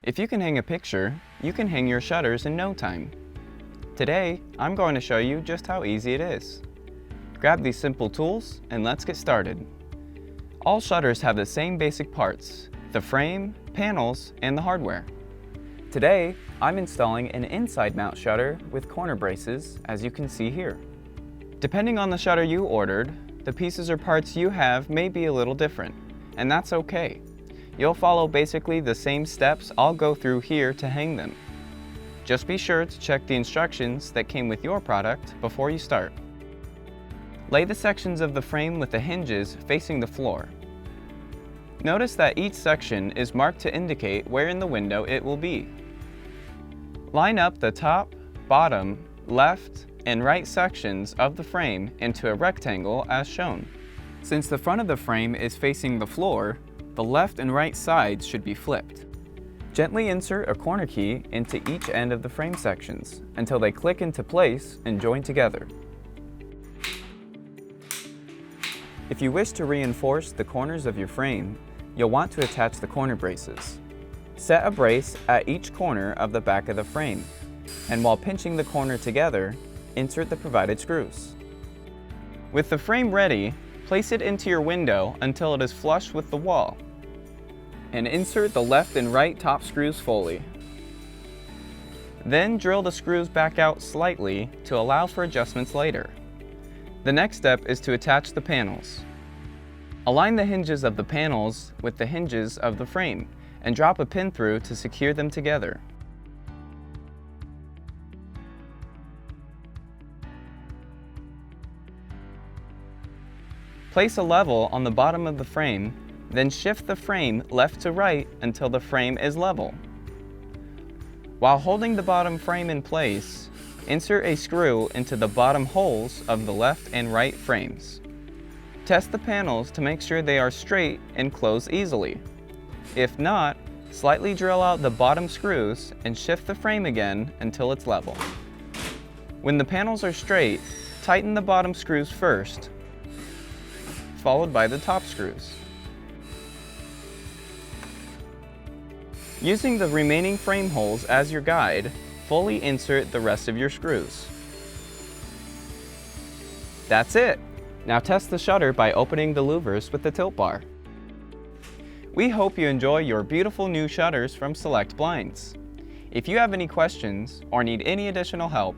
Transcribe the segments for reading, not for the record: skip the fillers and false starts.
If you can hang a picture, you can hang your shutters in no time. Today, I'm going to show you just how easy it is. Grab these simple tools and let's get started. All shutters have the same basic parts: the frame, panels, and the hardware. Today, I'm installing an inside mount shutter with corner braces, as you can see here. Depending on the shutter you ordered, the pieces or parts you have may be a little different, and that's okay. You'll follow basically the same steps I'll go through here to hang them. Just be sure to check the instructions that came with your product before you start. Lay the sections of the frame with the hinges facing the floor. Notice that each section is marked to indicate where in the window it will be. Line up the top, bottom, left, and right sections of the frame into a rectangle as shown. Since the front of the frame is facing the floor, the left and right sides should be flipped. Gently insert a corner key into each end of the frame sections until they click into place and join together. If you wish to reinforce the corners of your frame, you'll want to attach the corner braces. Set a brace at each corner of the back of the frame, and while pinching the corner together, insert the provided screws. With the frame ready, place it into your window until it is flush with the wall, and insert the left and right top screws fully. Then drill the screws back out slightly to allow for adjustments later. The next step is to attach the panels. Align the hinges of the panels with the hinges of the frame and drop a pin through to secure them together. Place a level on the bottom of the frame, then shift the frame left to right until the frame is level. While holding the bottom frame in place, insert a screw into the bottom holes of the left and right frames. Test the panels to make sure they are straight and close easily. If not, slightly drill out the bottom screws and shift the frame again until it's level. When the panels are straight, tighten the bottom screws first, followed by the top screws. Using the remaining frame holes as your guide, fully insert the rest of your screws. That's it! Now test the shutter by opening the louvers with the tilt bar. We hope you enjoy your beautiful new shutters from Select Blinds. If you have any questions or need any additional help,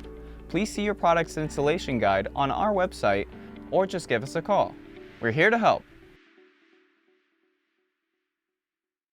please see your product's installation guide on our website or just give us a call. We're here to help.